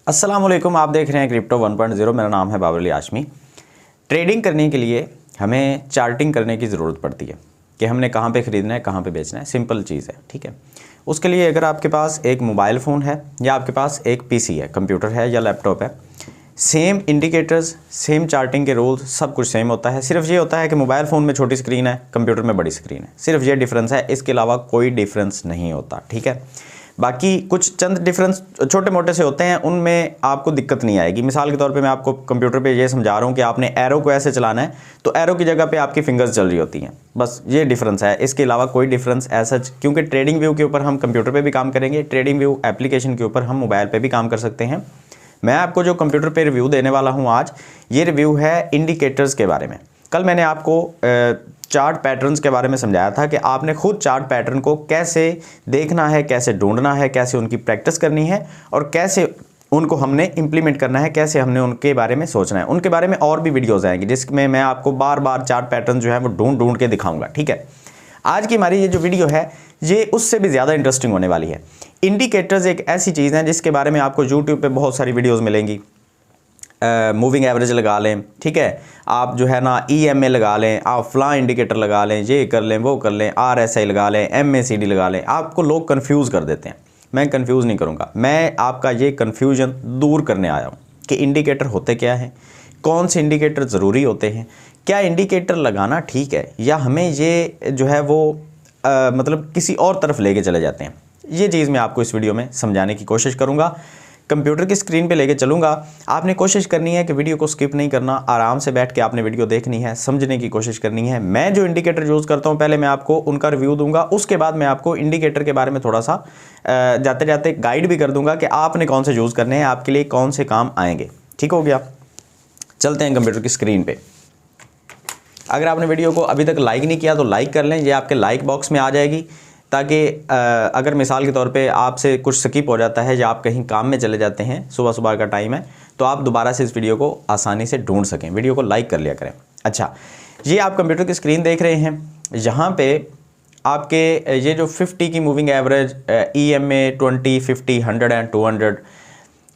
अस्सलाम वालेकुम, आप देख रहे हैं क्रिप्टो 1.0। मेरा नाम है बाबर अली हाशमी। ट्रेडिंग करने के लिए हमें चार्टिंग करने की ज़रूरत पड़ती है कि हमने कहाँ पे ख़रीदना है, कहाँ पे बेचना है। सिंपल चीज़ है, ठीक है। उसके लिए अगर आपके पास एक मोबाइल फ़ोन है या आपके पास एक पीसी है, कंप्यूटर है या लैपटॉप है, सेम इंडिकेटर्स, सेम चार्टिंग के रूल्स, सब कुछ सेम होता है। सिर्फ ये होता है कि मोबाइल फ़ोन में छोटी स्क्रीन है, कंप्यूटर में बड़ी स्क्रीन है। सिर्फ ये डिफरेंस है, इसके अलावा कोई डिफरेंस नहीं होता, ठीक है। बाकी कुछ चंद डिफरेंस छोटे मोटे से होते हैं, उनमें आपको दिक्कत नहीं आएगी। मिसाल के तौर पे मैं आपको कंप्यूटर पे ये समझा रहा हूँ कि आपने एरो को ऐसे चलाना है, तो एरो की जगह पे आपकी फिंगर्स चल रही होती हैं, बस ये डिफरेंस है। इसके अलावा कोई डिफरेंस ऐसा, क्योंकि ट्रेडिंग व्यू के ऊपर हम कंप्यूटर पे भी काम करेंगे, ट्रेडिंग व्यू एप्लीकेशन के ऊपर हम मोबाइल पे भी काम कर सकते हैं। मैं आपको जो कंप्यूटर पे रिव्यू देने वाला हूँ आज, ये रिव्यू है इंडिकेटर्स के बारे में। कल मैंने आपको चार्ट पैटर्न्स के बारे में समझाया था कि आपने खुद चार्ट पैटर्न को कैसे देखना है, कैसे ढूंढना है, कैसे उनकी प्रैक्टिस करनी है और कैसे उनको हमने इंप्लीमेंट करना है, कैसे हमने उनके बारे में सोचना है। उनके बारे में और भी वीडियोस आएंगी जिसमें मैं आपको बार बार चार्ट पैटर्न जो है वो ढूंढ ढूंढ के दिखाऊंगा, ठीक है। आज की हमारी ये जो वीडियो है ये उससे भी ज़्यादा इंटरेस्टिंग होने वाली है। इंडिकेटर्स एक ऐसी चीज़ है जिसके बारे में आपको यूट्यूब पे बहुत सारी वीडियोस मिलेंगी। मूविंग एवरेज लगा लें, ठीक है, आप जो है ना EMA लगा लें, आप फ्ला इंडिकेटर लगा लें, ये कर लें, वो कर लें, RSI लगा लें, MACD लगा लें। आपको लोग कंफ्यूज कर देते हैं। मैं कंफ्यूज नहीं करूँगा, मैं आपका ये कंफ्यूजन दूर करने आया हूँ कि इंडिकेटर होते क्या हैं, कौन से इंडिकेटर ज़रूरी होते हैं, क्या इंडिकेटर लगाना ठीक है या हमें ये जो है वो मतलब किसी और तरफ लेके चले जाते हैं। ये चीज़ मैं आपको इस वीडियो में समझाने की कोशिश करूँगा। कंप्यूटर की स्क्रीन पे लेके चलूँगा। आपने कोशिश करनी है कि वीडियो को स्किप नहीं करना, आराम से बैठ के आपने वीडियो देखनी है, समझने की कोशिश करनी है। मैं जो इंडिकेटर यूज़ करता हूँ पहले मैं आपको उनका रिव्यू दूंगा, उसके बाद मैं आपको इंडिकेटर के बारे में थोड़ा सा जाते जाते गाइड भी कर दूंगा कि आपने कौन से यूज़ करने हैं, आपके लिए कौन से काम आएंगे। ठीक हो गया, चलते हैं कंप्यूटर की स्क्रीन पर। अगर आपने वीडियो को अभी तक लाइक नहीं किया तो लाइक कर लें, ये आपके लाइक बॉक्स में आ जाएगी, ताकि अगर मिसाल के तौर पे आपसे कुछ स्किप हो जाता है या आप कहीं काम में चले जाते हैं, सुबह सुबह का टाइम है, तो आप दोबारा से इस वीडियो को आसानी से ढूंढ सकें। वीडियो को लाइक कर लिया करें। अच्छा, ये आप कंप्यूटर की स्क्रीन देख रहे हैं, यहाँ पे आपके ये जो 50 की मूविंग एवरेज, EMA 20, 50, 100 एंड 200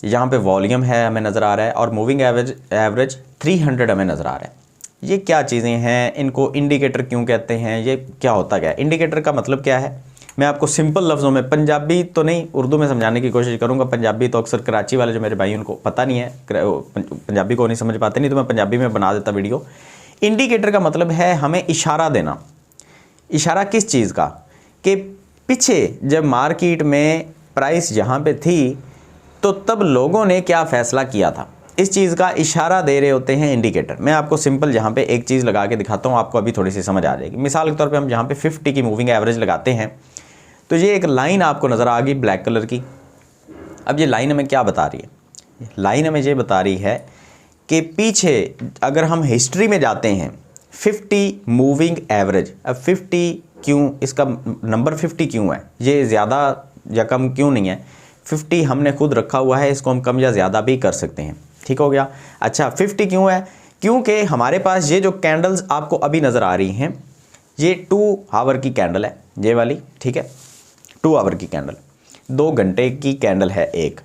यहाँ पे वॉल्यूम है हमें नज़र आ रहा है, और मूविंग एवरेज 300 हमें नज़र आ रहा है। ये क्या चीज़ें हैं, इनको इंडिकेटर क्यों कहते हैं, ये क्या होता क्या है, इंडिकेटर का मतलब क्या है, मैं आपको सिंपल लफ्ज़ों में, पंजाबी तो नहीं उर्दू में समझाने की कोशिश करूँगा। पंजाबी तो अक्सर कराची वाले जो मेरे भाई उनको पता नहीं है, पंजाबी को नहीं समझ पाते, नहीं तो मैं पंजाबी में बना देता वीडियो। इंडिकेटर का मतलब है हमें इशारा देना। इशारा किस चीज़ का, कि पीछे जब मार्केट में प्राइस यहाँ पर थी तो तब लोगों ने क्या फ़ैसला किया था, इस चीज़ का इशारा दे रहे होते हैं इंडिकेटर। मैं आपको सिंपल यहाँ पे एक चीज़ लगा के दिखाता हूँ, आपको अभी थोड़ी सी समझ आ जाएगी। मिसाल के तौर पे हम यहाँ पे 50 की मूविंग एवरेज लगाते हैं, तो ये एक लाइन आपको नज़र आ गई ब्लैक कलर की। अब ये लाइन हमें क्या बता रही है, लाइन हमें ये बता रही है कि पीछे अगर हम हिस्ट्री में जाते हैं 50 मूविंग एवरेज, अब 50 क्यों, इसका नंबर 50 क्यों है, ये ज़्यादा या कम क्यों नहीं है, 50 हमने खुद रखा हुआ है, इसको हम कम या ज़्यादा भी कर सकते हैं। ठीक हो गया। अच्छा, 50 क्यों है, क्योंकि हमारे पास ये जो कैंडल्स आपको अभी नज़र आ रही हैं, ये 2 आवर की कैंडल है, ये वाली, ठीक है, 2 आवर की कैंडल, 2 घंटे की कैंडल है एक।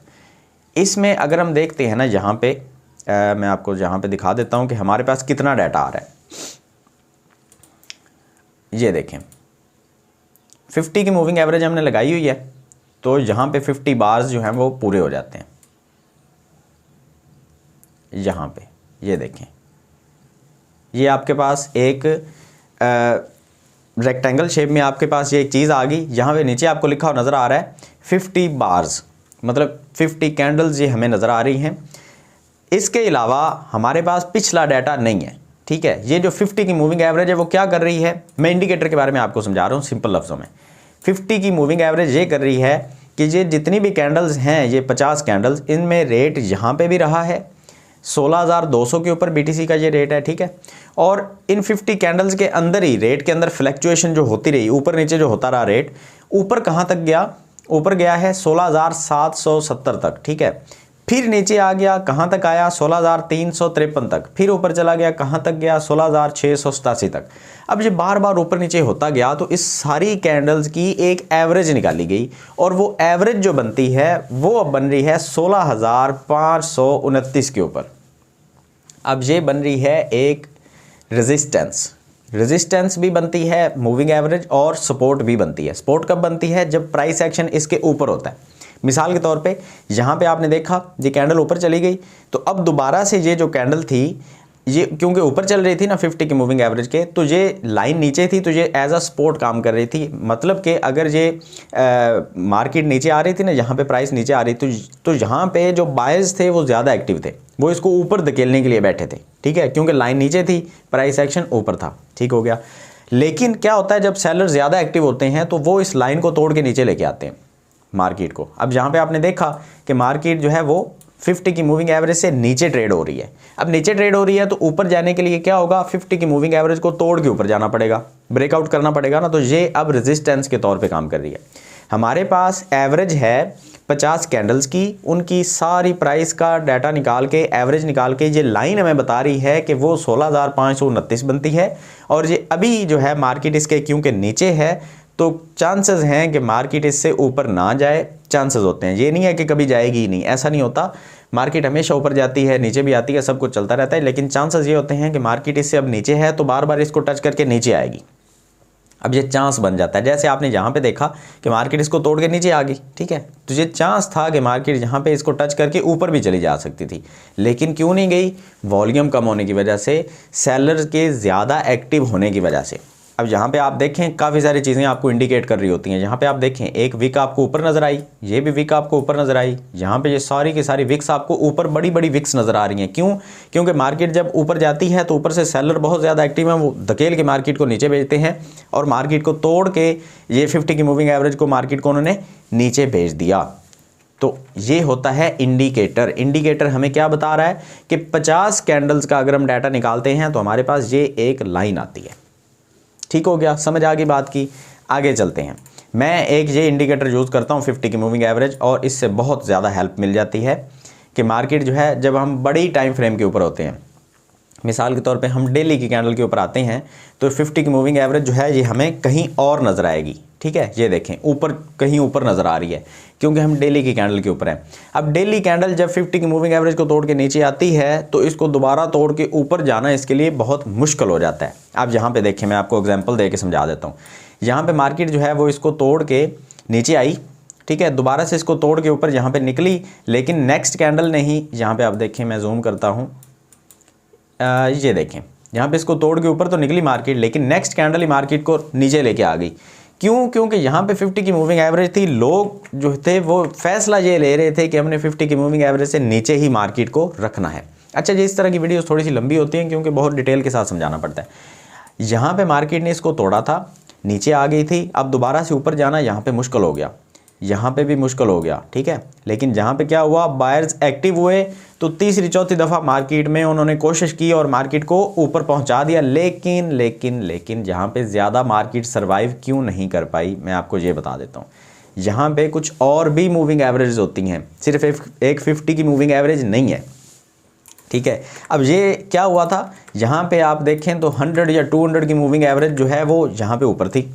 इसमें अगर हम देखते हैं ना, यहाँ पे मैं आपको यहाँ पे दिखा देता हूँ कि हमारे पास कितना डाटा आ रहा है। ये देखें, 50 की मूविंग एवरेज हमने लगाई हुई है, तो यहाँ पे 50 बार्स जो हैं वो पूरे हो जाते हैं। यहाँ पे ये देखें, ये आपके पास एक रेक्टेंगल शेप में आपके पास ये एक चीज़ आ गई। यहाँ पे नीचे आपको लिखा हुआ नज़र आ रहा है 50 बार्स, मतलब 50 कैंडल्स ये हमें नज़र आ रही हैं। इसके अलावा हमारे पास पिछला डाटा नहीं है, ठीक है। ये जो 50 की मूविंग एवरेज है वो क्या कर रही है, मैं इंडिकेटर के बारे में आपको समझा रहा हूँ सिंपल लफ्ज़ों में। 50 की मूविंग एवरेज ये कर रही है कि ये जितनी भी कैंडल्स हैं, ये 50 कैंडल्स, इनमें रेट यहाँ पे भी रहा है 16,200 के ऊपर BTC का ये रेट है, ठीक है। और इन 50 कैंडल्स के अंदर ही रेट के अंदर फ्लैक्चुएशन जो होती रही, ऊपर नीचे जो होता रहा रेट, ऊपर कहाँ तक गया, ऊपर गया है 16,770 तक, ठीक है। फिर नीचे आ गया, कहाँ तक आया 16,353 तक, फिर ऊपर चला गया, कहाँ तक गया 16,687 तक। अब ये बार बार ऊपर नीचे होता गया तो इस सारी कैंडल्स की एक एवरेज निकाली गई और वो एवरेज जो बनती है वो अब बन रही है 16,529 के ऊपर। अब ये बन रही है एक रेजिस्टेंस भी बनती है मूविंग एवरेज और सपोर्ट भी बनती है। सपोर्ट कब बनती है? जब प्राइस एक्शन इसके ऊपर होता है। मिसाल के तौर पे यहाँ पे आपने देखा ये कैंडल ऊपर चली गई, तो अब दोबारा से ये जो कैंडल थी ये क्योंकि ऊपर चल रही थी ना 50 की मूविंग एवरेज के, तो ये लाइन नीचे थी तो ये एज अ सपोर्ट काम कर रही थी। मतलब कि अगर ये मार्केट नीचे आ रही थी ना, यहाँ पे प्राइस नीचे आ रही थी तो यहाँ पे जो बायर्स थे वो ज़्यादा एक्टिव थे, वो इसको ऊपर धकेलने के लिए बैठे थे, ठीक है, क्योंकि लाइन नीचे थी, प्राइस एक्शन ऊपर था, ठीक हो गया। लेकिन क्या होता है जब सेलर ज़्यादा एक्टिव होते हैं तो वो इस लाइन को तोड़ के नीचे लेके आते हैं मार्केट को। अब यहाँ पे आपने देखा कि मार्केट जो है वो 50 की मूविंग एवरेज से नीचे ट्रेड हो रही है। अब नीचे ट्रेड हो रही है तो ऊपर जाने के लिए क्या होगा, 50 की मूविंग एवरेज को तोड़ के ऊपर जाना पड़ेगा, ब्रेकआउट करना पड़ेगा ना, तो ये अब रेजिस्टेंस के तौर पे काम कर रही है। हमारे पास एवरेज है 50 कैंडल्स की, उनकी सारी प्राइस का डाटा निकाल के एवरेज निकाल के ये लाइन हमें बता रही है कि वो 16,529 बनती है। और ये अभी जो है मार्केट इसके क्योंकि नीचे है तो चांसेस हैं कि मार्केट इससे ऊपर ना जाए, चांसेस होते हैं। ये नहीं है कि कभी जाएगी ही नहीं, ऐसा नहीं होता। मार्केट हमेशा ऊपर जाती है, नीचे भी आती है, सब कुछ चलता रहता है, लेकिन चांसेस ये होते हैं कि मार्केट इससे अब नीचे है तो बार बार इसको टच करके नीचे आएगी। अब ये चांस बन जाता है, जैसे आपने यहाँ पे देखा कि मार्केट इसको तोड़ के नीचे आ गई, ठीक है, तो ये चांस था कि मार्केट यहाँ पे इसको टच करके ऊपर भी चली जा सकती थी, लेकिन क्यों नहीं गई? वॉल्यूम कम होने की वजह से, सेलर के ज़्यादा एक्टिव होने की वजह से। अब यहाँ पे आप देखें काफ़ी सारी चीज़ें आपको इंडिकेट कर रही होती हैं। यहाँ पे आप देखें एक विक आपको ऊपर नज़र आई, ये भी विक आपको ऊपर नज़र आई, यहाँ पे ये सारी की सारी विक्स आपको ऊपर बड़ी बड़ी विक्स नज़र आ रही हैं। क्यों? क्योंकि मार्केट जब ऊपर जाती है तो ऊपर से सेलर बहुत ज़्यादा एक्टिव हैं, वो धकेल के मार्केट को नीचे भेजते हैं और मार्केट को तोड़ के ये 50 की मूविंग एवरेज को मार्केट को उन्होंने नीचे भेज दिया। तो ये होता है इंडिकेटर। इंडिकेटर हमें क्या बता रहा है कि 50 कैंडल्स का अगर हम डाटा निकालते हैं तो हमारे पास ये एक लाइन आती है। ठीक हो गया, समझ आ गई बात की। आगे चलते हैं। मैं एक ये इंडिकेटर यूज़ करता हूँ 50 की मूविंग एवरेज, और इससे बहुत ज़्यादा हेल्प मिल जाती है कि मार्केट जो है जब हम बड़ी टाइम फ्रेम के ऊपर होते हैं, मिसाल के तौर पे हम डेली की कैंडल के ऊपर आते हैं तो 50 की मूविंग एवरेज जो है ये हमें कहीं और नज़र आएगी। ठीक है, ये देखें ऊपर, कहीं ऊपर नज़र आ रही है क्योंकि हम डेली की कैंडल के ऊपर हैं। अब डेली कैंडल जब 50 की मूविंग एवरेज को तोड़ के नीचे आती है तो इसको दोबारा तोड़ के ऊपर जाना इसके लिए बहुत मुश्किल हो जाता है। आप यहाँ पे देखें, मैं आपको एग्जांपल दे के समझा देता हूँ। यहाँ पे मार्केट जो है वो इसको तोड़ के नीचे आई, ठीक है, दोबारा से इसको तोड़ के ऊपर यहाँ पे निकली, लेकिन नेक्स्ट कैंडल ने ही, यहाँ पे आप देखें, मैं जूम करता हूँ, ये देखें, यहाँ पे इसको तोड़ के ऊपर तो निकली मार्केट, लेकिन नेक्स्ट कैंडल ही मार्केट को नीचे लेके आ गई। क्यों? क्योंकि यहाँ पे 50 की मूविंग एवरेज थी, लोग जो थे वो फैसला ये ले रहे थे कि हमने 50 की मूविंग एवरेज से नीचे ही मार्केट को रखना है। अच्छा जी, इस तरह की वीडियोस थोड़ी सी लंबी होती हैं क्योंकि बहुत डिटेल के साथ समझाना पड़ता है। यहाँ पे मार्केट ने इसको तोड़ा था, नीचे आ गई थी, अब दोबारा से ऊपर जाना यहाँ पे मुश्किल हो गया, यहाँ पे भी मुश्किल हो गया, ठीक है। लेकिन जहाँ पे क्या हुआ, बायर्स एक्टिव हुए तो तीसरी चौथी दफ़ा मार्केट में उन्होंने कोशिश की और मार्केट को ऊपर पहुँचा दिया। लेकिन लेकिन लेकिन यहाँ पे ज़्यादा मार्केट सर्वाइव क्यों नहीं कर पाई, मैं आपको ये बता देता हूँ। यहाँ पे कुछ और भी मूविंग एवरेज होती हैं, सिर्फ एक 50 की मूविंग एवरेज नहीं है, ठीक है। अब ये क्या हुआ था, यहाँ पे आप देखें तो 100 या 200 की मूविंग एवरेज जो है वो यहाँ पे ऊपर थी,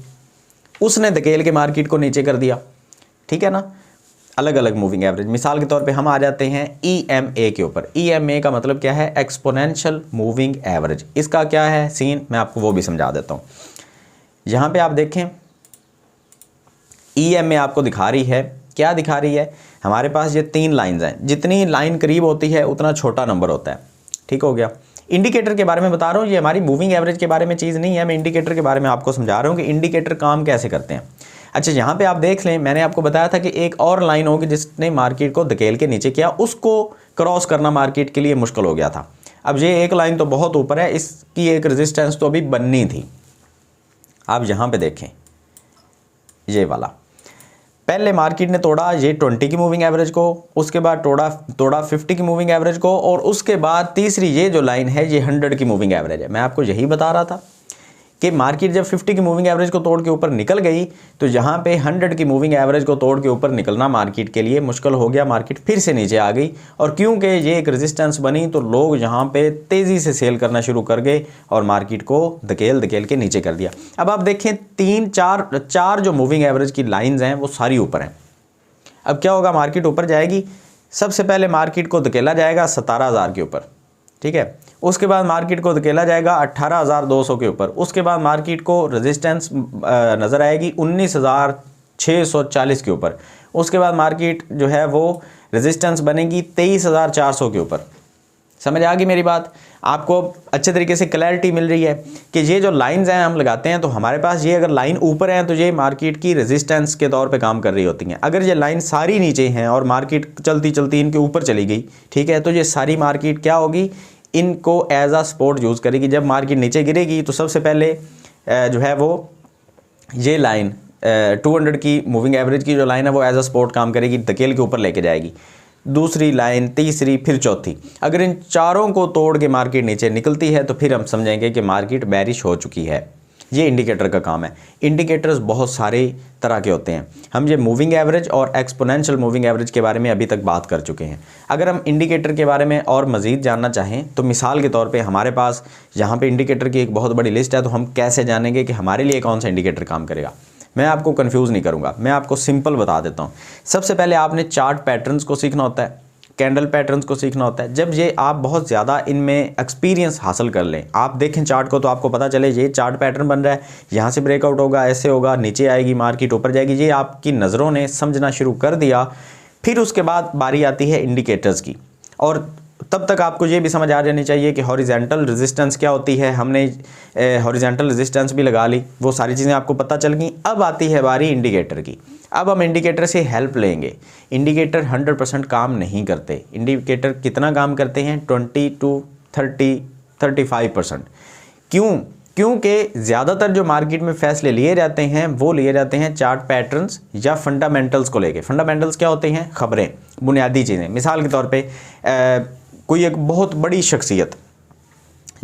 उसने धकेल के मार्केट को नीचे कर दिया, ठीक है ना। अलग अलग मूविंग एवरेज, मिसाल के तौर पे हम आ जाते हैं EMA के ऊपर। EMA का मतलब क्या है, एक्सपोनेंशियल मूविंग एवरेज। इसका क्या है सीन, मैं आपको वो भी समझा देता हूँ। यहाँ पे आप देखें EMA आपको दिखा रही है, क्या दिखा रही है, हमारे पास ये 3 लाइन्स हैं, जितनी लाइन करीब होती है उतना छोटा नंबर होता है, ठीक हो गया। इंडिकेटर के बारे में बता रहा हूँ, ये हमारी मूविंग एवरेज के बारे में चीज़ नहीं है, मैं इंडिकेटर के बारे में आपको समझा रहा हूँ कि इंडिकेटर काम कैसे करते हैं। अच्छा, यहाँ पे आप देख लें, मैंने आपको बताया था कि एक और लाइन होगी जिसने मार्केट को धकेल के नीचे किया, उसको क्रॉस करना मार्केट के लिए मुश्किल हो गया था। अब ये एक लाइन तो बहुत ऊपर है, इसकी एक रेजिस्टेंस तो अभी बननी थी। आप यहाँ पे देखें, ये वाला पहले मार्केट ने तोड़ा ये 20 की मूविंग एवरेज को, उसके बाद तोड़ा 50 की मूविंग एवरेज को, और उसके बाद तीसरी ये जो लाइन है ये 100 की मूविंग एवरेज है। मैं आपको यही बता रहा था कि मार्केट जब 50 की मूविंग एवरेज को तोड़ के ऊपर निकल गई तो यहाँ पे 100 की मूविंग एवरेज को तोड़ के ऊपर निकलना मार्केट के लिए मुश्किल हो गया, मार्केट फिर से नीचे आ गई। और क्योंकि ये एक रेजिस्टेंस बनी तो लोग यहाँ पे तेज़ी से सेल करना शुरू कर गए और मार्केट को धकेल के नीचे कर दिया। अब आप देखें 3-4 जो मूविंग एवरेज की लाइन्स हैं वो सारी ऊपर हैं। अब क्या होगा, मार्केट ऊपर जाएगी, सबसे पहले मार्केट को धकेला जाएगा 17,000 के ऊपर, ठीक है। उसके बाद मार्केट को धकेला जाएगा 18,200 के ऊपर। उसके बाद मार्केट को रेजिस्टेंस नज़र आएगी 19,640 के ऊपर। उसके बाद मार्केट जो है वो रेजिस्टेंस बनेगी 23,400 के ऊपर। समझ आ गई मेरी बात? आपको अच्छे तरीके से क्लैरिटी मिल रही है कि ये जो लाइंस हैं हम लगाते हैं तो हमारे पास ये अगर लाइन ऊपर है तो ये मार्केट की रेजिस्टेंस के तौर पे काम कर रही होती हैं। अगर ये लाइन सारी नीचे हैं और मार्केट चलती चलती इनके ऊपर चली गई, ठीक है, तो ये सारी मार्केट क्या होगी, इनको एज आ सपोर्ट यूज़ करेगी। जब मार्केट नीचे गिरेगी तो सबसे पहले जो है वो ये लाइन 200 की मूविंग एवरेज की जो लाइन है वो एज अ सपोर्ट काम करेगी, धकेल के ऊपर लेके जाएगी। दूसरी लाइन, तीसरी, फिर चौथी। अगर इन चारों को तोड़ के मार्केट नीचे निकलती है तो फिर हम समझेंगे कि मार्केट बेरिश हो चुकी है। ये इंडिकेटर का काम है। इंडिकेटर्स बहुत सारे तरह के होते हैं। हम ये मूविंग एवरेज और एक्सपोनेंशियल मूविंग एवरेज के बारे में अभी तक बात कर चुके हैं। अगर हम इंडिकेटर के बारे में और मज़ीद जानना चाहें तो मिसाल के तौर पे हमारे पास यहाँ पे इंडिकेटर की एक बहुत बड़ी लिस्ट है, तो हम कैसे जानेंगे कि हमारे लिए कौन सा इंडिकेटर काम करेगा। मैं आपको कंफ्यूज नहीं करूँगा, मैं आपको सिंपल बता देता हूँ। सबसे पहले आपने चार्ट पैटर्न्स को सीखना होता है, कैंडल पैटर्न्स को सीखना होता है। जब ये आप बहुत ज़्यादा इनमें एक्सपीरियंस हासिल कर लें, आप देखें चार्ट को तो आपको पता चले ये चार्ट पैटर्न बन रहा है, यहाँ से ब्रेकआउट होगा, ऐसे होगा, नीचे आएगी मार्केट, ऊपर जाएगी, ये आपकी नज़रों ने समझना शुरू कर दिया। फिर उसके बाद बारी आती है इंडिकेटर्स की, और तब तक आपको ये भी समझ आ जानी चाहिए कि हॉरिजेंटल रेजिस्टेंस क्या होती है। हमने हॉरिजेंटल रेजिस्टेंस भी लगा ली, वो सारी चीज़ें आपको पता चल गई। अब आती है बारी इंडिकेटर की। अब हम इंडिकेटर से हेल्प लेंगे। इंडिकेटर 100% काम नहीं करते। इंडिकेटर कितना काम करते हैं? 20 to 35%। क्यों? क्योंकि ज़्यादातर जो मार्केट में फैसले लिए जाते हैं वो लिए जाते हैं चार्ट पैटर्न्स या फंडामेंटल्स को लेके। फंडामेंटल्स क्या होते हैं? खबरें, बुनियादी चीज़ें। मिसाल के तौर पे कोई एक बहुत बड़ी शख्सियत,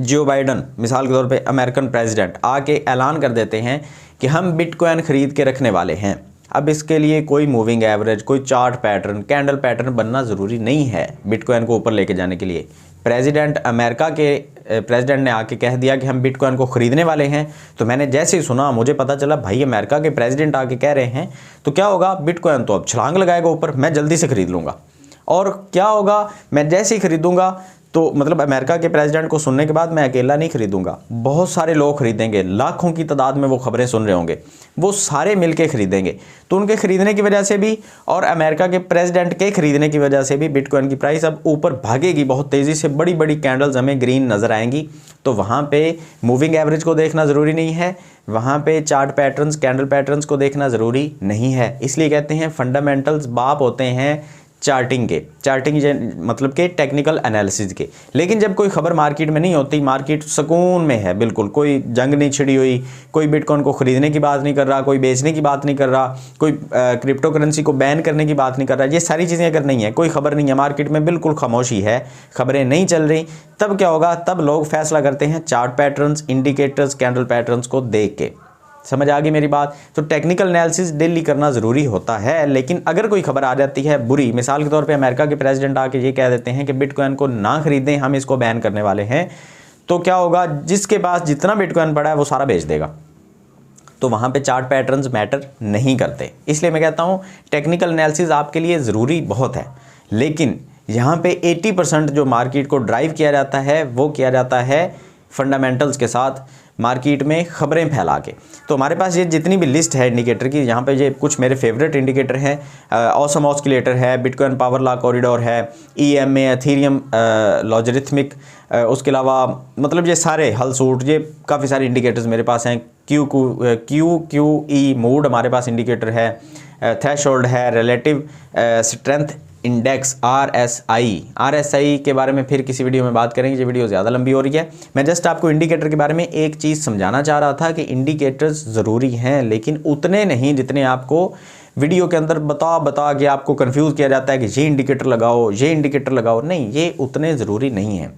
जो बाइडन मिसाल के तौर पे अमेरिकन प्रेसिडेंट, आके ऐलान कर देते हैं कि हम बिटकॉइन ख़रीद के रखने वाले हैं। अब इसके लिए कोई मूविंग एवरेज, कोई चार्ट पैटर्न, कैंडल पैटर्न बनना ज़रूरी नहीं है बिटकॉइन को ऊपर लेके जाने के लिए। प्रेसिडेंट, अमेरिका के प्रेसिडेंट ने आके कह दिया कि हम बिटकॉइन को ख़रीदने वाले हैं, तो मैंने जैसे ही सुना मुझे पता चला भाई अमेरिका के प्रेसिडेंट आके कह रहे हैं, तो क्या होगा, बिटकॉइन तो अब छलांग लगाएगा ऊपर, मैं जल्दी से ख़रीद लूँगा। और क्या होगा, मैं जैसे ही ख़रीदूँगा तो मतलब अमेरिका के प्रेसिडेंट को सुनने के बाद मैं अकेला नहीं खरीदूंगा, बहुत सारे लोग खरीदेंगे, लाखों की तादाद में वो खबरें सुन रहे होंगे, वो सारे मिलके खरीदेंगे। तो उनके खरीदने की वजह से भी और अमेरिका के प्रेसिडेंट के खरीदने की वजह से भी बिटकॉइन की प्राइस अब ऊपर भागेगी बहुत तेज़ी से। बड़ी बड़ी कैंडल्स हमें ग्रीन नज़र आएंगी। तो वहाँ पे मूविंग एवरेज को देखना ज़रूरी नहीं है, वहाँ पे चार्ट पैटर्न्स, कैंडल पैटर्न्स को देखना ज़रूरी नहीं है। इसलिए कहते हैं फंडामेंटल्स बाप होते हैं चार्टिंग के, चार्टिंग मतलब के टेक्निकल एनालिसिस के। लेकिन जब कोई खबर मार्केट में नहीं होती, मार्केट सुकून में है, बिल्कुल कोई जंग नहीं छिड़ी हुई, कोई बिटकॉइन को ख़रीदने की बात नहीं कर रहा, कोई बेचने की बात नहीं कर रहा, कोई क्रिप्टो करेंसी को बैन करने की बात नहीं कर रहा, ये सारी चीज़ें अगर नहीं है, कोई खबर नहीं है, मार्केट में बिल्कुल खामोशी है, खबरें नहीं चल रही, तब क्या होगा, तब लोग फैसला करते हैं chart patterns, indicators, candle patterns को देख के। समझ आ गई मेरी बात? तो टेक्निकल एनालिसिस डेली करना ज़रूरी होता है। लेकिन अगर कोई खबर आ जाती है बुरी, मिसाल के तौर पे अमेरिका के प्रेसिडेंट आके ये कह देते हैं कि बिटकॉइन को ना खरीदें, हम इसको बैन करने वाले हैं, तो क्या होगा, जिसके पास जितना बिटकॉइन पड़ा है वो सारा बेच देगा। तो वहाँ पे चार्ट पैटर्न्स मैटर नहीं करते। इसलिए मैं कहता हूँ टेक्निकल एनालिसिस आपके लिए ज़रूरी बहुत है। लेकिन यहाँ पे 80% जो मार्केट को ड्राइव किया जाता है वो किया जाता है फंडामेंटल्स के साथ, मार्केट में खबरें फैला के। तो हमारे पास ये जितनी भी लिस्ट है इंडिकेटर की, यहाँ पे ये कुछ मेरे फेवरेट इंडिकेटर हैं। ऑसम ऑस्किलेटर है, बिटकॉइन पावर लॉ कॉरिडोर है, EMA, एथेरियम लॉगरिथमिक, उसके अलावा मतलब ये सारे हल सूट, ये काफ़ी सारे इंडिकेटर्स मेरे पास हैं। QQE मूड हमारे पास इंडिकेटर है, थ्रेशोल्ड है, रिलेटिव स्ट्रेंथ इंडेक्स RSI के बारे में फिर किसी वीडियो में बात करेंगे, ये वीडियो ज़्यादा लंबी हो रही है। मैं जस्ट आपको इंडिकेटर के बारे में एक चीज़ समझाना चाह रहा था कि इंडिकेटर्स ज़रूरी हैं, लेकिन उतने नहीं जितने आपको वीडियो के अंदर बता के आपको कंफ्यूज किया जाता है कि ये इंडिकेटर लगाओ, ये इंडिकेटर लगाओ। नहीं, ये उतने ज़रूरी नहीं है।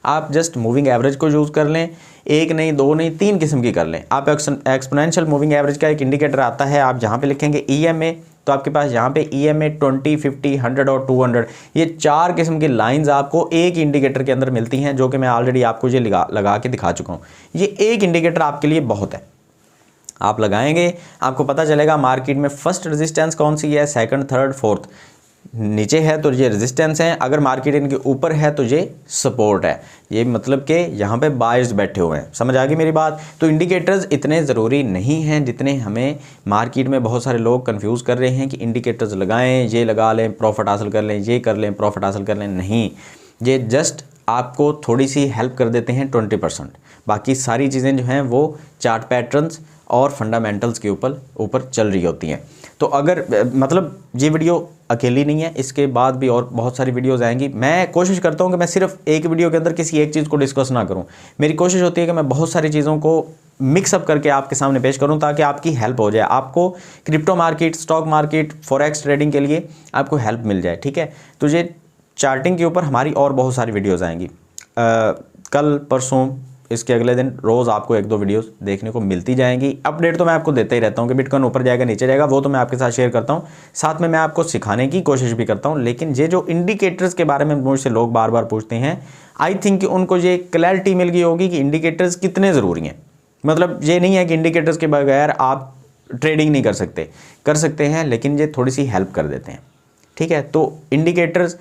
आप जस्ट मूविंग एवरेज को यूज़ कर लें, एक नहीं, दो नहीं, 3 किस्म की कर लें। आप एक्सपोनेंशियल मूविंग एवरेज का एक इंडिकेटर आता है, आप जहाँ पे लिखेंगे EMA, तो आपके पास यहाँ पे EMA 20, 50, 100 और 200, ये 4 किस्म की लाइंस आपको एक इंडिकेटर के अंदर मिलती हैं, जो कि मैं ऑलरेडी आपको ये लगा के दिखा चुका हूँ। ये एक इंडिकेटर आपके लिए बहुत है, आप लगाएंगे आपको पता चलेगा मार्केट में फर्स्ट रेजिस्टेंस कौन सी है, सेकंड, थर्ड, फोर्थ। नीचे है तो ये रेजिस्टेंस है, अगर मार्केट इनके ऊपर है तो ये सपोर्ट है। ये मतलब कि यहाँ पे बायर्स बैठे हुए हैं। समझ आ गई मेरी बात? तो इंडिकेटर्स इतने ज़रूरी नहीं हैं जितने हमें मार्केट में बहुत सारे लोग कंफ्यूज कर रहे हैं कि इंडिकेटर्स लगाएं, ये लगा लें प्रॉफिट हासिल कर लें, ये कर लें प्रॉफिट हासिल कर लें। नहीं, ये जस्ट आपको थोड़ी सी हेल्प कर देते हैं 20%। बाकी सारी चीज़ें जो हैं वो चार्ट पैटर्न्स और फंडामेंटल्स के ऊपर चल रही होती हैं। तो अगर मतलब ये वीडियो अकेली नहीं है, इसके बाद भी और बहुत सारी वीडियोस आएंगी। मैं कोशिश करता हूँ कि मैं सिर्फ एक वीडियो के अंदर किसी एक चीज़ को डिस्कस ना करूँ। मेरी कोशिश होती है कि मैं बहुत सारी चीज़ों को मिक्सअप करके आपके सामने पेश करूँ ताकि आपकी हेल्प हो जाए, आपको crypto market, stock market, forex trading के लिए आपको हेल्प मिल जाए। ठीक है, तो ये चार्टिंग के ऊपर हमारी और बहुत सारी वीडियोज़ आएंगी। कल परसों इसके अगले दिन रोज़ आपको 1-2 वीडियोस देखने को मिलती जाएंगी। अपडेट तो मैं आपको देता ही रहता हूँ कि बिटकॉइन ऊपर जाएगा नीचे जाएगा, वो तो मैं आपके साथ शेयर करता हूँ, साथ में मैं आपको सिखाने की कोशिश भी करता हूँ। लेकिन ये जो इंडिकेटर्स के बारे में मुझसे लोग बार बार पूछते हैं, आई थिंक कि उनको ये क्लैरिटी मिल गई होगी कि इंडिकेटर्स कितने ज़रूरी हैं। मतलब ये नहीं है कि इंडिकेटर्स के बगैर आप ट्रेडिंग नहीं कर सकते हैं, लेकिन ये थोड़ी सी हेल्प कर देते हैं। ठीक है, तो इंडिकेटर्स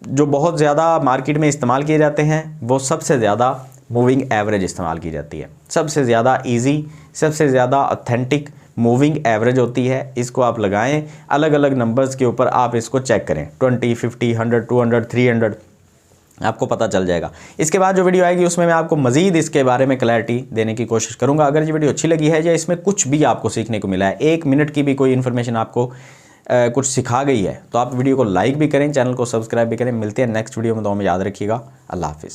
जो बहुत ज़्यादा मार्केट में इस्तेमाल किए जाते हैं वो सबसे ज़्यादा मूविंग एवरेज इस्तेमाल की जाती है। सबसे ज़्यादा इजी, सबसे ज़्यादा ऑथेंटिक मूविंग एवरेज होती है। इसको आप लगाएं, अलग अलग नंबर्स के ऊपर आप इसको चेक करें, 20, 50, 100, 200, 300, आपको पता चल जाएगा। इसके बाद जो वीडियो आएगी उसमें मैं आपको मज़ीद इसके बारे में क्लैरिटी देने की कोशिश करूँगा। अगर ये वीडियो अच्छी लगी है या इसमें कुछ भी आपको सीखने को मिला है, 1 मिनट की भी कोई इन्फॉर्मेशन आपको कुछ सिखा गई है, तो आप वीडियो को लाइक भी करें, चैनल को सब्सक्राइब भी करें। मिलते हैं नेक्स्ट वीडियो में, तो हमें याद रखिएगा। अल्लाह हाफिज़।